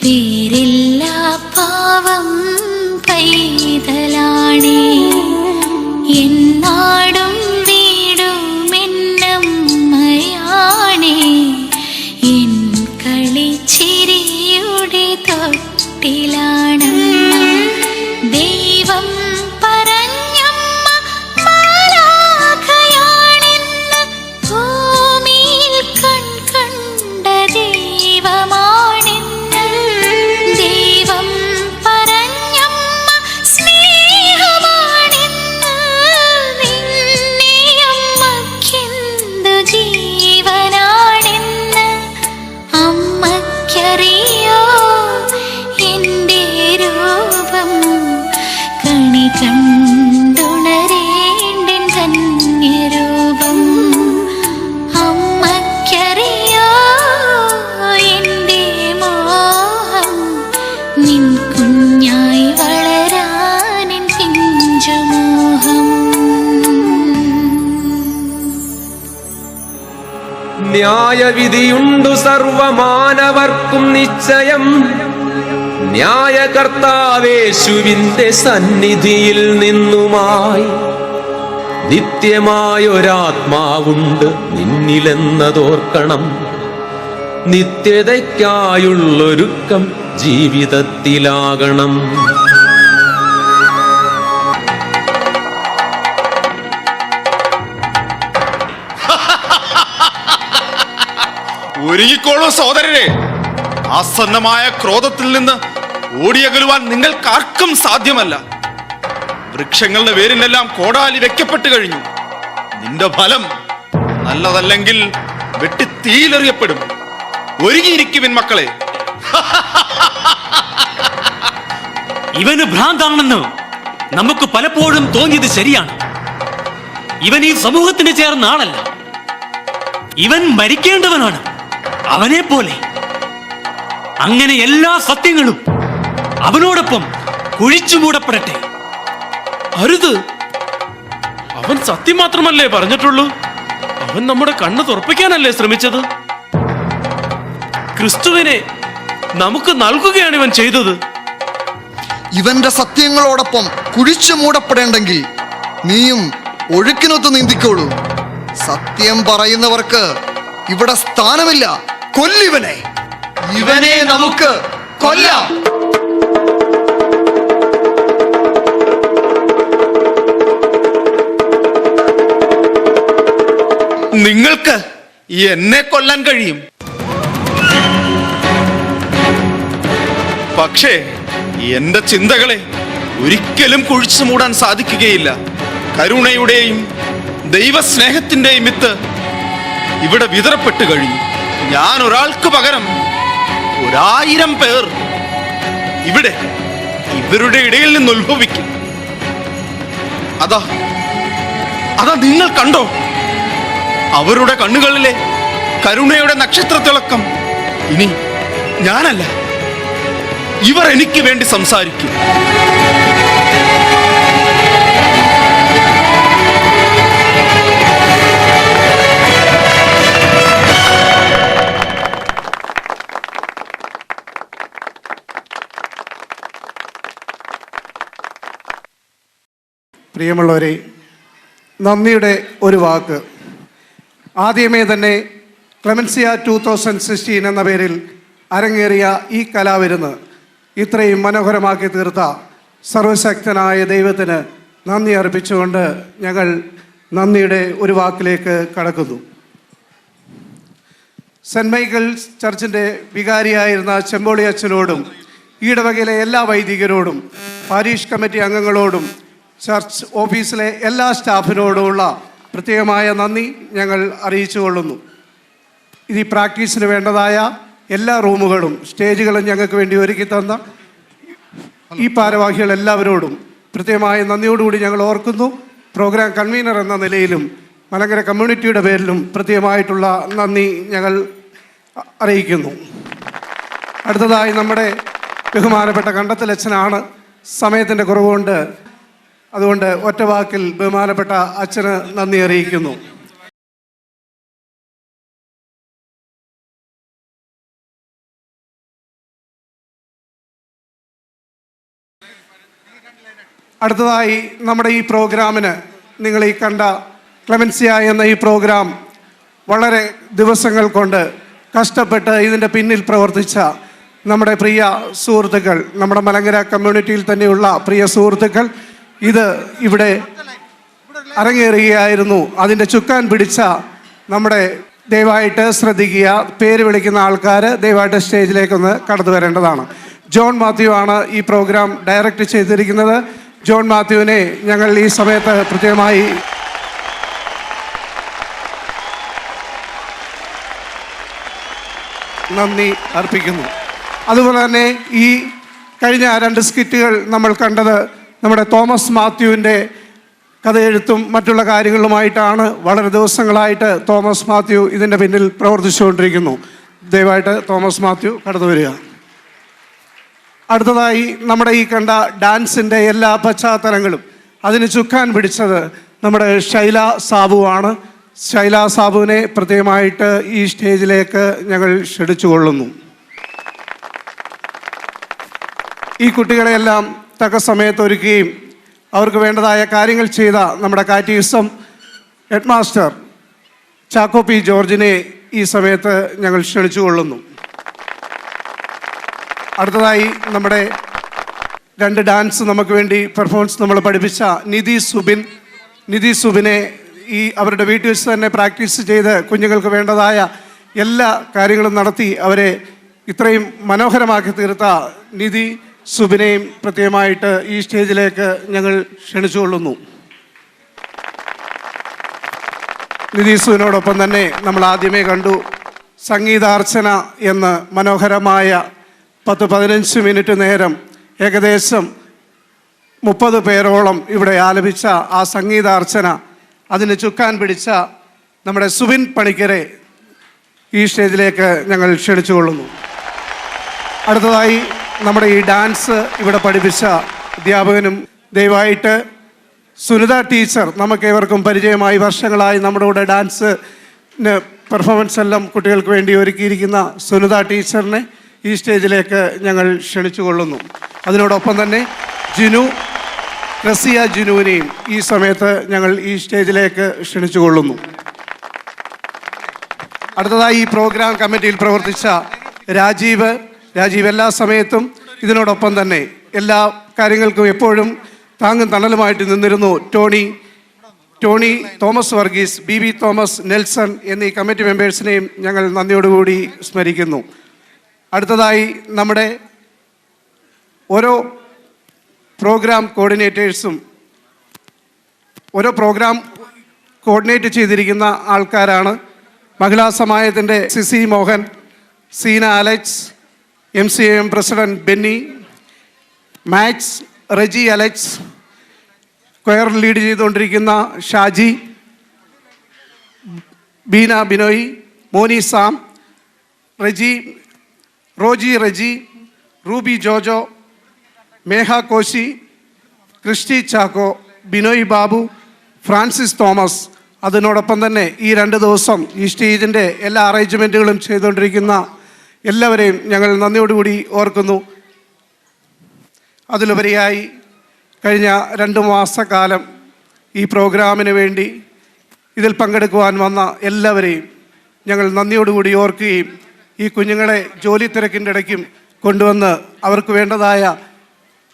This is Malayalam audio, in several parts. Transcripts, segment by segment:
പേരില്ലാ പാവം പൈതലാണേ. എന്നാടും വീടും എന്നമ്മയാണേ. എൻ കളിച്ചിരിയുടെ തൊട്ടിലാണ് ദൈവം പറഞ്ഞമ്മ മാലാഖയാണെന്ന്. ഭൂമിയിൽ കണ്ട ദൈവമാണെന്ന്. ദൈവം പറഞ്ഞമ്മ സ്നേഹമാണെന്ന്. നിന്നെയമ്മക്കെന്തു ജീവനാണെന്ന് അമ്മയ്ക്കറിയോ. എൻ്റെ രൂപം കണി കണ്ടുണരേണ്ടൻ ധന്യരൂപം. അമ്മയ്ക്കറിയോ എൻ്റെ മോഹം. നിൻ കുഞ്ഞായി വളരാനെൻ പിഞ്ചുമോഹം. ന്യായവിധിയുണ്ടു സർവമാനവർക്കും നിശ്ചയം. ന്യായകർത്താവേശുവിന്റെ സന്നിധിയിൽ നിന്നുമായി നിത്യമായൊരാത്മാവുണ്ട് നിന്നിലെന്നതോർക്കണം. നിത്യതയ്ക്കായുള്ളൊരുക്കം ജീവിതത്തിലാകണം. ഒരുങ്ങിക്കോളൂ സഹോദരരെ. ആസന്നമായ ക്രോധത്തിൽ നിന്ന് ഓടിയകലുവാൻ നിങ്ങൾക്കാർക്കും സാധ്യമല്ല. വൃക്ഷങ്ങളുടെ വേരിനെല്ലാം കോടാലി വെക്കപ്പെട്ടു കഴിഞ്ഞു. നിന്റെ ഫലം നല്ലതല്ലെങ്കിൽ വെട്ടി തീയിലെറിയപ്പെടും. ഒരുങ്ങിയിരിക്കുവിൻ മക്കളെ. ഇവന് ഭ്രാന്താണെന്ന് നമുക്ക് പലപ്പോഴും തോന്നിയത് ശരിയാണ്. ഇവൻ ഈ സമൂഹത്തിന് ചേർന്ന ആളല്ല. ഇവൻ മരിക്കേണ്ടവനാണ്, അവനെ പോലെ. അങ്ങനെ എല്ലാ സത്യങ്ങളും അവനോടൊപ്പം കുഴിച്ചു മൂടപ്പെടട്ടെ. അരുത്, അവൻ സത്യം മാത്രമല്ലേ പറഞ്ഞിട്ടുള്ളൂ. അവൻ നമ്മുടെ കണ്ണ് തുറപ്പിക്കാനല്ലേ ശ്രമിച്ചത്. ക്രിസ്തുവിനെ നമുക്ക് നൽകുകയാണ് ഇവൻ ചെയ്തത്. ഇവന്റെ സത്യങ്ങളോടൊപ്പം കുഴിച്ചു മൂടപ്പെടേണ്ടെങ്കിൽ നീയും ഒഴുക്കിനൊത്ത് നീന്തിക്കോളൂ. സത്യം പറയുന്നവർക്ക് ഇവിടെ സ്ഥാനമില്ല. കൊല്ലിവനെ. ഇവനെ നമുക്ക് കൊല്ലാം. നിങ്ങൾക്ക് എന്നെ കൊല്ലാൻ കഴിയും. പക്ഷേ എന്റെ ചിന്തകളെ ഒരിക്കലും കുഴിച്ചു മൂടാൻ സാധിക്കുകയില്ല. കരുണയുടെയും ദൈവസ്നേഹത്തിന്റെയും വിത്ത് ഇവിടെ വിതറപ്പെട്ടു കഴിഞ്ഞു. ഞാൻ ഒരാൾക്ക് പകരം 1000 പേർ ഇവിടെ ഇവരുടെ ഇടയിൽ നിന്ന് ഉത്ഭവിക്കും. അതാ നിങ്ങൾ കണ്ടോ അവരുടെ കണ്ണുകളിലെ കരുണയുടെ നക്ഷത്രത്തിളക്കം? ഇനി ഞാനല്ല, ഇവർ എനിക്ക് വേണ്ടി സംസാരിക്കും. പ്രിയമുള്ളവരെ, നന്ദിയുടെ ഒരു വാക്ക്. ആദ്യമേ തന്നെ ക്ലെമൻസിയ 2016 എന്ന പേരിൽ അരങ്ങേറിയ ഈ കലാവിരുന്ന് ഇത്രയും മനോഹരമാക്കി തീർത്ത സർവശക്തനായ ദൈവത്തിന് നന്ദി അർപ്പിച്ചുകൊണ്ട് ഞങ്ങൾ നന്ദിയുടെ ഒരു വാക്കിലേക്ക് കടക്കുന്നു. സെൻറ് മൈക്കിൾസ് ചർച്ചിൻ്റെ വികാരിയായിരുന്ന ചെമ്പോളി അച്ഛനോടും ഈടവകയിലെ എല്ലാ വൈദികരോടും പാരീഷ് കമ്മിറ്റി അംഗങ്ങളോടും ചർച്ച് ഓഫീസിലെ എല്ലാ സ്റ്റാഫിനോടുമുള്ള പ്രത്യേകമായ നന്ദി ഞങ്ങൾ അറിയിച്ചുകൊള്ളുന്നു. ഇത് ഈ പ്രാക്ടീസിന് വേണ്ടതായ എല്ലാ റൂമുകളും സ്റ്റേജുകളും ഞങ്ങൾക്ക് വേണ്ടി ഒരുക്കി തന്ന ഈ ഭാരവാഹികൾ എല്ലാവരോടും പ്രത്യേകമായ നന്ദിയോടുകൂടി ഞങ്ങൾ ഓർക്കുന്നു. പ്രോഗ്രാം കൺവീനർ എന്ന നിലയിലും മലങ്കര കമ്മ്യൂണിറ്റിയുടെ പേരിലും പ്രത്യേകമായിട്ടുള്ള നന്ദി ഞങ്ങൾ അറിയിക്കുന്നു. അടുത്തതായി നമ്മുടെ ബഹുമാനപ്പെട്ട കണ്ടത്തിലച്ഛനാണ്. സമയത്തിൻ്റെ കുറവുകൊണ്ട് അതുകൊണ്ട് ഒറ്റ വാക്കിൽ ബഹുമാനപ്പെട്ട അച്ഛന് നന്ദി അറിയിക്കുന്നു. അടുത്തതായി നമ്മുടെ ഈ പ്രോഗ്രാമിന് നിങ്ങൾ ഈ കണ്ട ക്ലെമൻസിയ എന്ന ഈ പ്രോഗ്രാം വളരെ ദിവസങ്ങൾ കൊണ്ട് കഷ്ടപ്പെട്ട് ഇതിൻ്റെ പിന്നിൽ പ്രവർത്തിച്ച നമ്മുടെ പ്രിയ സുഹൃത്തുക്കൾ, നമ്മുടെ മലങ്കര കമ്മ്യൂണിറ്റിയിൽ തന്നെയുള്ള പ്രിയ സുഹൃത്തുക്കൾ ഇത് ഇവിടെ അരങ്ങേറുകയായിരുന്നു. അതിൻ്റെ ചുക്കാൻ പിടിച്ച നമ്മുടെ ദയവായിട്ട് ശ്രദ്ധിക്കുക, പേര് വിളിക്കുന്ന ആൾക്കാർ ദയവായിട്ട് സ്റ്റേജിലേക്കൊന്ന് കടന്നു വരേണ്ടതാണ്. ജോൺ മാത്യു ആണ് ഈ പ്രോഗ്രാം ഡയറക്റ്റ് ചെയ്തിരിക്കുന്നത്. ജോൺ മാത്യുവിനെ ഞങ്ങൾ ഈ സമയത്ത് പ്രത്യേകമായി നന്ദി അർപ്പിക്കുന്നു. അതുപോലെ തന്നെ ഈ കഴിഞ്ഞ 2 സ്കിറ്റുകൾ നമ്മൾ കണ്ടത് നമ്മുടെ തോമസ് മാത്യുവിൻ്റെ കഥയെഴുത്തും മറ്റുള്ള കാര്യങ്ങളുമായിട്ടാണ്. വളരെ ദിവസങ്ങളായിട്ട് തോമസ് മാത്യു ഇതിൻ്റെ പിന്നിൽ പ്രവർത്തിച്ചുകൊണ്ടിരിക്കുന്നു. ദയവായിട്ട് തോമസ് മാത്യു കടന്നു വരിക. അടുത്തതായി നമ്മുടെ ഈ കണ്ട ഡാൻസിൻ്റെ എല്ലാ പശ്ചാത്തലങ്ങളും അതിന് ചുക്കാൻ പിടിച്ചത് നമ്മുടെ ശൈല സാബുവാണ്. ശൈല സാബുവിനെ പ്രത്യേകമായിട്ട് ഈ സ്റ്റേജിലേക്ക് ഞങ്ങൾ ക്ഷണിച്ചുകൊള്ളുന്നു. ഈ കുട്ടികളെയെല്ലാം തക്ക സമയത്ത് ഒരുക്കുകയും അവർക്ക് വേണ്ടതായ കാര്യങ്ങൾ ചെയ്ത നമ്മുടെ catechism head master Chacko P ജോർജിനെ ഈ സമയത്ത് ഞങ്ങൾ ക്ഷണിച്ചുകൊള്ളുന്നു. അടുത്തതായി നമ്മുടെ 2 ഡാൻസ് നമുക്ക് വേണ്ടി പെർഫോമൻസ് നമ്മൾ പഠിപ്പിച്ച നിധി സുബിനെ ഈ അവരുടെ വീട്ടിൽ വെച്ച് തന്നെ പ്രാക്ടീസ് ചെയ്ത് കുഞ്ഞുങ്ങൾക്ക് വേണ്ടതായ എല്ലാ കാര്യങ്ങളും നടത്തി അവരെ ഇത്രയും മനോഹരമാക്കി തീർത്ത നിധി സുബിനെയും പ്രത്യേകമായിട്ട് ഈ സ്റ്റേജിലേക്ക് ഞങ്ങൾ ക്ഷണിച്ചുകൊള്ളുന്നു. നിധി സുബിനോടൊപ്പം തന്നെ നമ്മൾ ആദ്യമേ കണ്ടു സംഗീതാർച്ചന എന്ന് മനോഹരമായ 10-15 മിനിറ്റ് നേരം ഏകദേശം 30 പേരോളം ഇവിടെ ആലപിച്ച ആ സംഗീതാർച്ചന, അതിന് ചുക്കാൻ പിടിച്ച നമ്മുടെ സുബിൻ പണിക്കരെ ഈ സ്റ്റേജിലേക്ക് ഞങ്ങൾ ക്ഷണിച്ചുകൊള്ളുന്നു. അടുത്തതായി നമ്മുടെ ഈ ഡാൻസ് ഇവിടെ പഠിപ്പിച്ച അധ്യാപകനും ദയവായിട്ട് സുനിത ടീച്ചർ, നമുക്ക് ഏവർക്കും പരിചയമായി വർഷങ്ങളായി നമ്മുടെ കൂടെ ഡാൻസിന് പെർഫോമൻസ് എല്ലാം കുട്ടികൾക്ക് വേണ്ടി ഒരുക്കിയിരിക്കുന്ന സുനിത ടീച്ചറിനെ ഈ സ്റ്റേജിലേക്ക് ഞങ്ങൾ ക്ഷണിച്ചുകൊള്ളുന്നു. അതിനോടൊപ്പം തന്നെ റസിയ ജിനുവിനെയും ഈ സമയത്ത് ഞങ്ങൾ ഈ സ്റ്റേജിലേക്ക് ക്ഷണിച്ചുകൊള്ളുന്നു. അടുത്തതായി ഈ പ്രോഗ്രാം കമ്മിറ്റിയിൽ പ്രവർത്തിച്ച രാജീവ് എല്ലാ സമയത്തും ഇതിനോടൊപ്പം തന്നെ എല്ലാ കാര്യങ്ങൾക്കും എപ്പോഴും താങ്ങും തണലുമായിട്ട് നിന്നിരുന്നു. Tony Thomas Varghese, BB Thomas, Nelson എന്നീ കമ്മിറ്റി മെമ്പേഴ്സിനെയും ഞങ്ങൾ നന്ദിയോടുകൂടി സ്മരിക്കുന്നു. അടുത്തതായി നമ്മുടെ ഓരോ പ്രോഗ്രാം കോർഡിനേറ്റേഴ്സും ഓരോ പ്രോഗ്രാം കോർഡിനേറ്റ് ചെയ്തിരിക്കുന്ന ആൾക്കാരാണ്. മഹിളാ സമാജത്തിൻ്റെ Sisi Mohan, Seena Alex, MCAM president Benny, Max, Reji Alex, choir lead ചെയ്തുകൊണ്ടിരിക്കുന്ന Shaji, Beena Binoy, Moni Sam, Roji, Ruby Jojo, Megha Koshy, Christy Chacko, Binoy Babu, Francis Thomas. അതിനോടൊപ്പം തന്നെ ഈ 2 ദിവസം ഈ സ്റ്റേജിൻ്റെ എല്ലാ അറേഞ്ച്മെൻറ്റുകളും ചെയ്തുകൊണ്ടിരിക്കുന്ന എല്ലാവരെയും ഞങ്ങൾ നന്ദിയോടുകൂടി ഓർക്കുന്നു. അതിലുപരിയായി കഴിഞ്ഞ 2 മാസക്കാലം ഈ പ്രോഗ്രാമിന് വേണ്ടി ഇതിൽ പങ്കെടുക്കുവാൻ വന്ന എല്ലാവരെയും ഞങ്ങൾ നന്ദിയോടുകൂടി ഓർക്കുകയും ഈ കുഞ്ഞുങ്ങളെ ജോലി തിരക്കിൻ്റെ ഇടയ്ക്കും കൊണ്ടുവന്ന് അവർക്ക് വേണ്ടതായ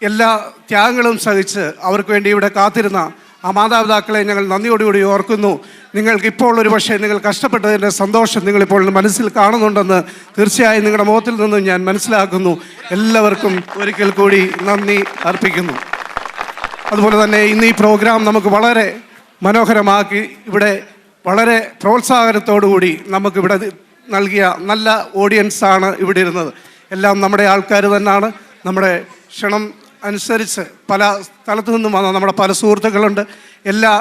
എല്ലാ ത്യാഗങ്ങളും സഹിച്ച് അവർക്ക് വേണ്ടി ഇവിടെ കാത്തിരുന്ന ആ മാതാപിതാക്കളെ ഞങ്ങൾ നന്ദിയോടുകൂടി ഓർക്കുന്നു. നിങ്ങൾക്കിപ്പോൾ ഒരു പക്ഷേ നിങ്ങൾ കഷ്ടപ്പെട്ടതിൻ്റെ സന്തോഷം നിങ്ങളിപ്പോൾ മനസ്സിൽ കാണുന്നുണ്ടെന്ന് തീർച്ചയായും നിങ്ങളുടെ മുഖത്തിൽ നിന്നും ഞാൻ മനസ്സിലാക്കുന്നു. എല്ലാവർക്കും ഒരിക്കൽ കൂടി നന്ദി അർപ്പിക്കുന്നു. അതുപോലെ തന്നെ ഇന്ന് ഈ പ്രോഗ്രാം നമുക്ക് വളരെ മനോഹരമാക്കി ഇവിടെ വളരെ പ്രോത്സാഹനത്തോടുകൂടി നമുക്കിവിടെ നൽകിയ നല്ല ഓഡിയൻസാണ് ഇവിടെ ഇരുന്നത്. എല്ലാം നമ്മുടെ ആൾക്കാർ തന്നെയാണ്. നമ്മുടെ ക്ഷണം അനുസരിച്ച് പല സ്ഥലത്തു നിന്നും വന്ന നമ്മുടെ പല സുഹൃത്തുക്കളുണ്ട്. എല്ലാ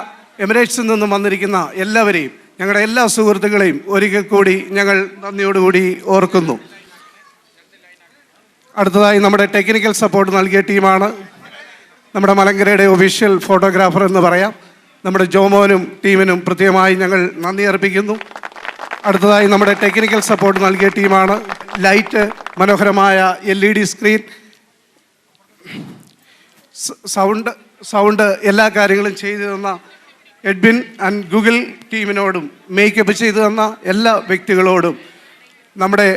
എമിറേറ്റ്സിൽ നിന്നും വന്നിരിക്കുന്ന എല്ലാവരെയും, ഞങ്ങളുടെ എല്ലാ സുഹൃത്തുക്കളെയും ഒരിക്കൽ കൂടി ഞങ്ങൾ നന്ദിയോടുകൂടി ഓർക്കുന്നു. അടുത്തതായി നമ്മുടെ ടെക്നിക്കൽ സപ്പോർട്ട് നൽകിയ ടീമാണ് നമ്മുടെ മലങ്കരയുടെ ഒഫീഷ്യൽ ഫോട്ടോഗ്രാഫർ എന്ന് പറയാം. നമ്മുടെ ജോമോനും ടീമിനും പ്രത്യേകമായി ഞങ്ങൾ നന്ദി അർപ്പിക്കുന്നു. അടുത്തതായി നമ്മുടെ ടെക്നിക്കൽ സപ്പോർട്ട് നൽകിയ ടീമാണ്. ലൈറ്റ്, മനോഹരമായ LED സ്ക്രീൻ, സൗണ്ട് എല്ലാ കാര്യങ്ങളും ചെയ്തു തന്ന എഡ്വിൻ ആൻഡ് ഗൂഗിൾ ടീമിനോടും മേക്കപ്പ് ചെയ്തു തന്ന എല്ലാ വ്യക്തികളോടും നമ്മുടെ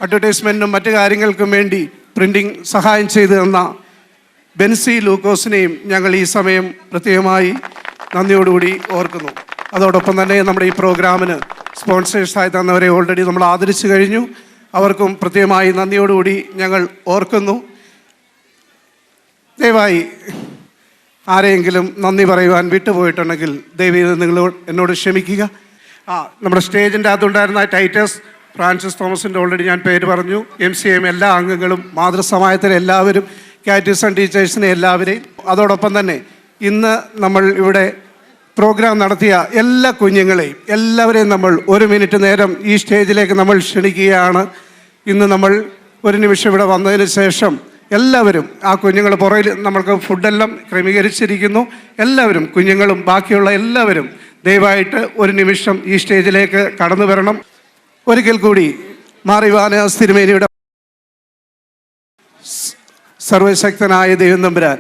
അഡ്വർടൈസ്മെൻറ്റിനും മറ്റു കാര്യങ്ങൾക്കും വേണ്ടി പ്രിൻറ്റിങ് സഹായം ചെയ്തു തന്ന ബെൻസി ലൂക്കോസിനെയും ഞങ്ങൾ ഈ സമയം പ്രത്യേകമായി നന്ദിയോടുകൂടി ഓർക്കുന്നു. അതോടൊപ്പം തന്നെ നമ്മുടെ ഈ പ്രോഗ്രാമിന് സ്പോൺസേഴ്സായി തന്നവരെ ഓൾറെഡി നമ്മൾ ആദരിച്ചു കഴിഞ്ഞു. അവർക്കും പ്രത്യേകമായി നന്ദിയോടുകൂടി ഞങ്ങൾ ഓർക്കുന്നു. ദയവായി ആരെയെങ്കിലും നന്ദി പറയുവാൻ വിട്ടുപോയിട്ടുണ്ടെങ്കിൽ ദയവായി നിങ്ങൾ എന്നോട് ക്ഷമിക്കുക. നമ്മുടെ സ്റ്റേജിൻ്റെ അകത്തുണ്ടായിരുന്ന ടൈറ്റസ് ഫ്രാൻസിസ് തോമസിൻ്റെ ഓൾറെഡി ഞാൻ പേര് പറഞ്ഞു. MCM എല്ലാ അംഗങ്ങളും, മാതൃസമാജത്തിലെ എല്ലാവരും, കാറ്റീസം ടീച്ചേഴ്സിനെ എല്ലാവരെയും, അതോടൊപ്പം തന്നെ ഇന്ന് നമ്മൾ ഇവിടെ പ്രോഗ്രാം നടത്തിയ എല്ലാ കുഞ്ഞുങ്ങളെയും എല്ലാവരെയും നമ്മൾ 1 മിനിറ്റ് നേരം ഈ സ്റ്റേജിലേക്ക് നമ്മൾ ക്ഷണിക്കുകയാണ്. ഇന്ന് നമ്മൾ ഒരു നിമിഷം ഇവിടെ വന്നതിന് ശേഷം എല്ലാവരും ആ കുഞ്ഞുങ്ങൾ പുറകിൽ നമ്മൾക്ക് ഫുഡെല്ലാം ക്രമീകരിച്ചിരിക്കുന്നു. എല്ലാവരും, കുഞ്ഞുങ്ങളും ബാക്കിയുള്ള എല്ലാവരും ദയവായിട്ട് 1 നിമിഷം ഈ സ്റ്റേജിലേക്ക് കടന്നു വരണം. ഒരിക്കൽ കൂടി മാറിവാന തിരുമേനിയുടെ സർവശക്തനായ ദൈവം തമ്പുരാൻ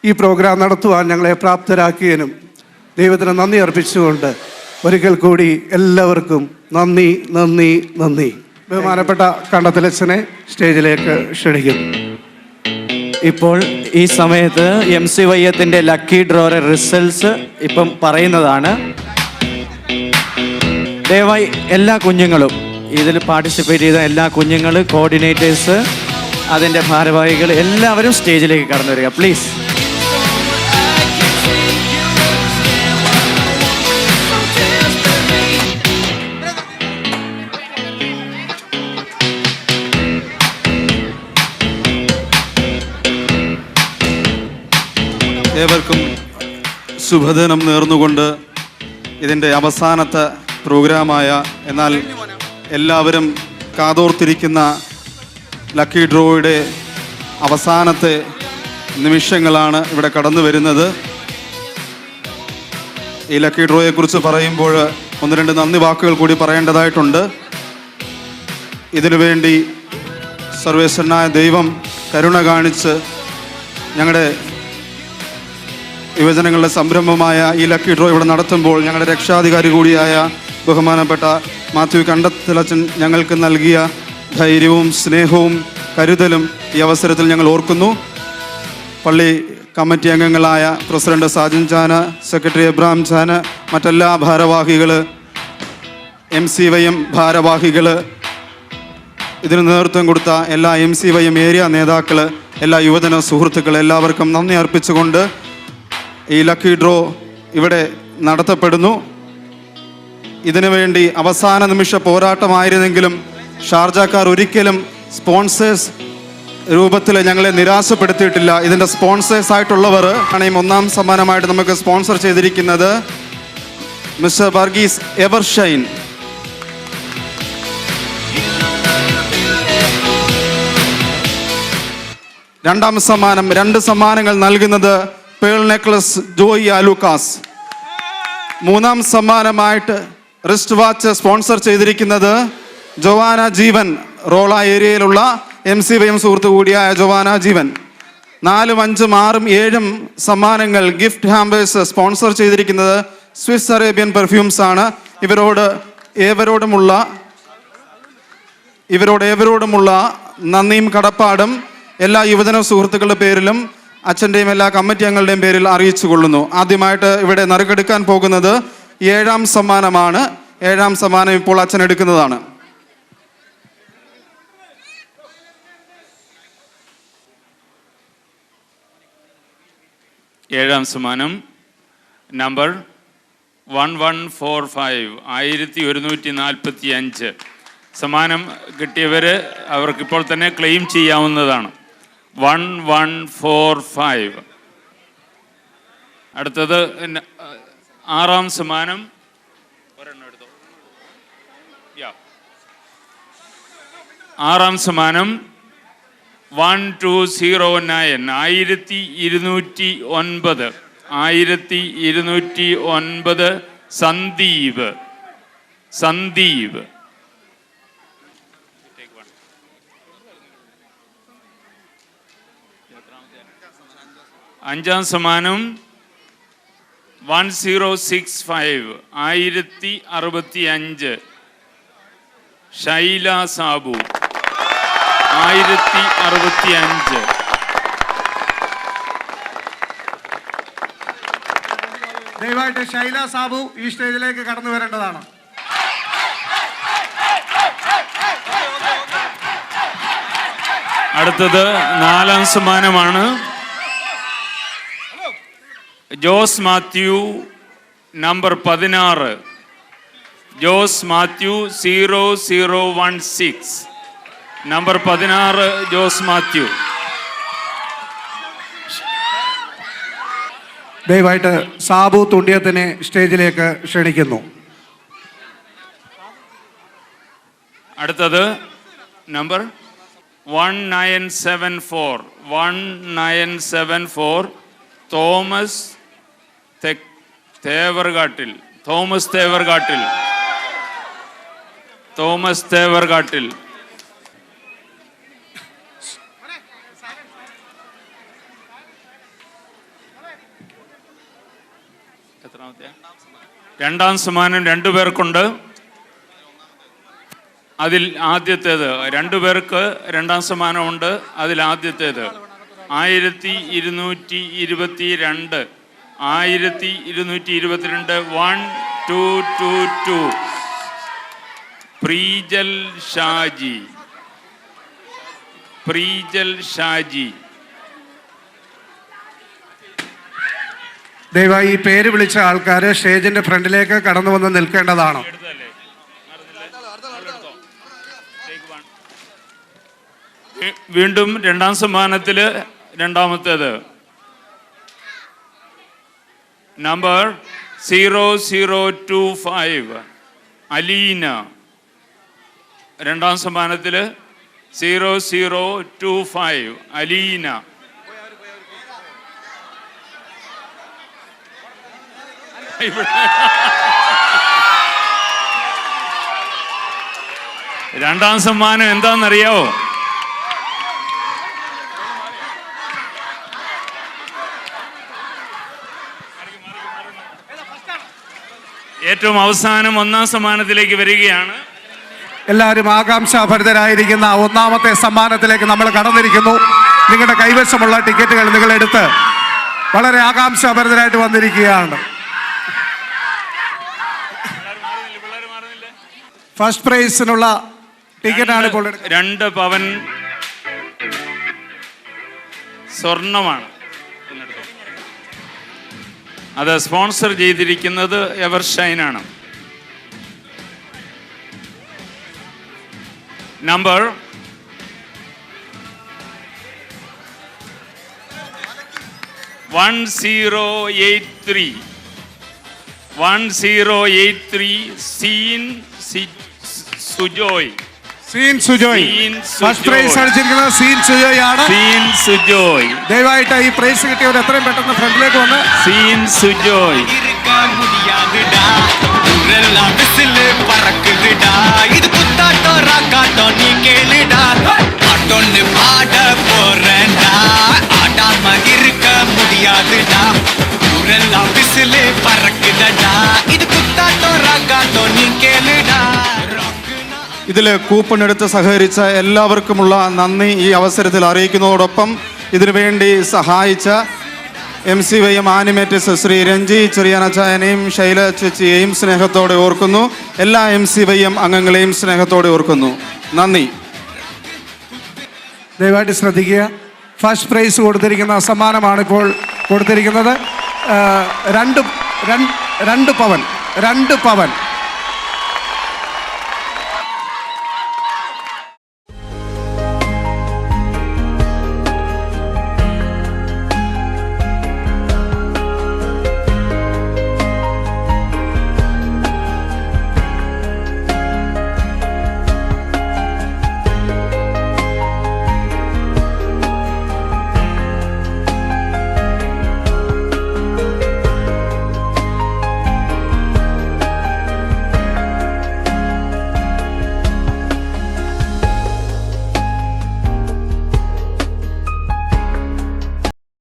ഈ പ്രോഗ്രാം നടത്തുവാൻ ഞങ്ങളെ പ്രാപ്തരാക്കിയതിനും ദൈവത്തിന് നന്ദി അർപ്പിച്ചുകൊണ്ട് ഒരിക്കൽ കൂടി എല്ലാവർക്കും നന്ദി നന്ദി നന്ദി. ബഹുമാനപ്പെട്ട കണ്ടത്തിലച്ഛനെ സ്റ്റേജിലേക്ക് ക്ഷണിക്കുന്നു. ഇപ്പോൾ ഈ സമയത്ത് MCYയത്തിൻ്റെ ലക്കി ഡ്രോയുടെ റിസൾട്ട്സ് ഇപ്പം പറയുന്നതാണ്. ദയവായി എല്ലാ കുഞ്ഞുങ്ങളും, ഇതിൽ പാർട്ടിസിപ്പേറ്റ് ചെയ്ത എല്ലാ കുഞ്ഞുങ്ങൾ, കോർഡിനേറ്റേഴ്സ്, അതിൻ്റെ ഭാരവാഹികൾ എല്ലാവരും സ്റ്റേജിലേക്ക് കടന്നു വരിക പ്ലീസ്. ഏവർക്കും ശുഭദിനം നേർന്നുകൊണ്ട് ഇതിൻ്റെ അവസാനത്തെ പ്രോഗ്രാമായ, എന്നാൽ എല്ലാവരും കാതോർത്തിരിക്കുന്ന ലക്കി ഡ്രോയുടെ അവസാനത്തെ നിമിഷങ്ങളാണ് ഇവിടെ കടന്നു വരുന്നത്. ഈ ലക്കി ഡ്രോയെക്കുറിച്ച് പറയുമ്പോൾ 1-2 നന്ദി വാക്കുകൾ കൂടി പറയേണ്ടതായിട്ടുണ്ട്. ഇതിനുവേണ്ടി സർവേശ്വരനായ ദൈവം കരുണ കാണിച്ച് ഞങ്ങളുടെ യുവജനങ്ങളുടെ സംരംഭമായ ഈ ലക്കി ഡ്രോ ഇവിടെ നടത്തുമ്പോൾ ഞങ്ങളുടെ രക്ഷാധികാരി കൂടിയായ ബഹുമാനപ്പെട്ട മാത്യു കണ്ടത്തിലച്ചൻ ഞങ്ങൾക്ക് നൽകിയ ധൈര്യവും സ്നേഹവും കരുതലും ഈ അവസരത്തിൽ ഞങ്ങൾ ഓർക്കുന്നു. പള്ളി കമ്മിറ്റി അംഗങ്ങളായ പ്രസിഡന്റ് സാജൻ ചാന, സെക്രട്ടറി എബ്രാം ചാന, മറ്റെല്ലാ ഭാരവാഹികൾ, MCYM ഭാരവാഹികൾ, ഇതിന് നേതൃത്വം കൊടുത്ത എല്ലാ MCYM ഏരിയ നേതാക്കൾ, എല്ലാ യുവജന സുഹൃത്തുക്കൾ, എല്ലാവർക്കും നന്ദി അർപ്പിച്ചുകൊണ്ട് ഈ ലക്കി ഡ്രോ ഇവിടെ നടത്തപ്പെടുന്നു. ഇതിനു വേണ്ടി അവസാന നിമിഷ പോരാട്ടമായിരുന്നെങ്കിലും ഷാർജക്കാർ ഒരിക്കലും സ്പോൺസേഴ്സ് രൂപത്തിൽ ഞങ്ങളെ നിരാശപ്പെടുത്തിയിട്ടില്ല. ഇതിൻ്റെ സ്പോൺസേഴ്സ് ആയിട്ടുള്ളവർ ആണ് ഈ 1ാം സമ്മാനമായിട്ട് നമുക്ക് സ്പോൺസർ ചെയ്തിരിക്കുന്നത് മിസ്റ്റർ വർഗീസ് എവർഷൈൻ. രണ്ടാം സമ്മാനം, 2 സമ്മാനങ്ങൾ നൽകുന്നത് പേൾ നെക്ലസ് ജോയി ആലൂക്കാസ്. 3ാം സമ്മാനമായിട്ട് റിസ്റ്റ് വാച്ച് സ്പോൺസർ ചെയ്തിരിക്കുന്നത് ജോവാന ജീവൻ, റോള ഏരിയയിലുള്ള MCYM സുഹൃത്തു കൂടിയായ ജോവാന ജീവൻ. 4, 5, 6, 7 സമ്മാനങ്ങൾ ഗിഫ്റ്റ് ഹാമ്പേഴ്സ് സ്പോൺസർ ചെയ്തിരിക്കുന്നത് സ്വിസ് അറേബ്യൻ പെർഫ്യൂംസ് ആണ്. ഇവരോട് ഏവരോടുമുള്ള നന്ദിയും കടപ്പാടും എല്ലാ യുവജന സുഹൃത്തുക്കളുടെ പേരിലും അച്ഛൻ്റെയും എല്ലാ കമ്മിറ്റി അംഗങ്ങളുടെയും പേരിൽ അറിയിച്ചു കൊള്ളുന്നു. ആദ്യമായിട്ട് ഇവിടെ നറുക്കെടുക്കാൻ പോകുന്നത് 7ാം സമ്മാനമാണ്. 7ാം സമ്മാനം ഇപ്പോൾ അച്ഛൻ എടുക്കുന്നതാണ്. ഏഴാം സമ്മാനം നമ്പർ 1145, 1145. സമ്മാനം കിട്ടിയവർ അവർക്കിപ്പോൾ തന്നെ ക്ലെയിം ചെയ്യാവുന്നതാണ്. 1145. അടുത്തത് 6ാം സമ്മാനം, 6ാം സമ്മാനം 1209, 1209, 1209. സന്ദീപ്. അഞ്ചാം സമ്മാനം 1065 1065 ഷൈല സാബു 1065. ദയവായിട്ട് ശൈല സാബു ഈ സ്റ്റേജിലേക്ക് കടന്നു വരേണ്ടതാണ്. അടുത്തത് നാലാം സമ്മാനമാണ്. Jose Mathew number 16 Jose Mathew 0016 number 16 Jose Mathew. ദയവായിട്ട് സാബു തുണ്ടിയത്തിനെ സ്റ്റേജിലേക്ക് ക്ഷണിക്കുന്നു. അടുത്തത് നമ്പർ 1974 തോമസ് തേവർകാട്ടിൽ. രണ്ടാം സമ്മാനം 2 പേർക്കുണ്ട്. അതിൽ ആദ്യത്തേത് 2 പേർക്ക് രണ്ടാം സമ്മാനമുണ്ട്. അതിൽ ആദ്യത്തേത് 1222 1222 പ്രീജൽ ഷാജി. ദയവായി ഈ പേര് വിളിച്ച ആൾക്കാർ സ്റ്റേജിന്റെ ഫ്രണ്ടിലേക്ക് കടന്നു വന്ന് നിൽക്കേണ്ടതാണ്. വീണ്ടും രണ്ടാം സമ്മാനത്തിൽ രണ്ടാമത്തേത് നമ്പർ 0025 അലീന. രണ്ടാം സമ്മാനത്തിൽ 0025 അലീന. രണ്ടാം സമ്മാനം എന്താണെന്നറിയാവോ? ഏറ്റവും അവസാനം ഒന്നാം സമ്മാനത്തിലേക്ക് വരികയാണ്. എല്ലാവരും ആകാംക്ഷാഭരിതരായിരിക്കുന്ന ഒന്നാമത്തെ സമ്മാനത്തിലേക്ക് നമ്മൾ കടന്നിരിക്കുന്നു. നിങ്ങളുടെ കൈവശമുള്ള ടിക്കറ്റുകൾ നിങ്ങളെടുത്ത് വളരെ ആകാംക്ഷാഭരിതരായിട്ട് വന്നിരിക്കുകയാണ്. ഫസ്റ്റ് പ്രൈസിനുള്ള ടിക്കറ്റാണ് ഇപ്പോൾ 2 പവൻ സ്വർണമാണ്. അത് സ്പോൺസർ ചെയ്തിരിക്കുന്നത് എവർഷൈനാണ്. Number 1083 Sean Sujoy. First prize അടിച്ചിരിക്കുന്നത് സീൻ സുജോയ് ആണ്. ദയവായിട്ട് ഈ പ്രൈസ് കിട്ടിയവർ എത്രയും പെട്ടെന്ന് ഫ്രണ്ടിലേക്ക് വന്ന് സീൻ സുജോയ്. ഇതിൽ കൂപ്പൺ എടുത്ത് സഹകരിച്ച എല്ലാവർക്കുമുള്ള നന്ദി ഈ അവസരത്തിൽ അറിയിക്കുന്നതോടൊപ്പം ഇതിനുവേണ്ടി സഹായിച്ച MCYM ആനിമേറ്റേഴ്സ് ശ്രീ രഞ്ജി ചെറിയാനച്ചായനെയും ശൈല ചേച്ചിയെയും സ്നേഹത്തോടെ ഓർക്കുന്നു. എല്ലാ MCYM അംഗങ്ങളെയും സ്നേഹത്തോടെ ഓർക്കുന്നു. നന്ദി. ദയവായിട്ട് ശ്രദ്ധിക്കുക. ഫസ്റ്റ് പ്രൈസ് കൊടുത്തിരിക്കുന്ന സമ്മാനമാണ് ഇപ്പോൾ കൊടുത്തിരിക്കുന്നത്. 2 പവൻ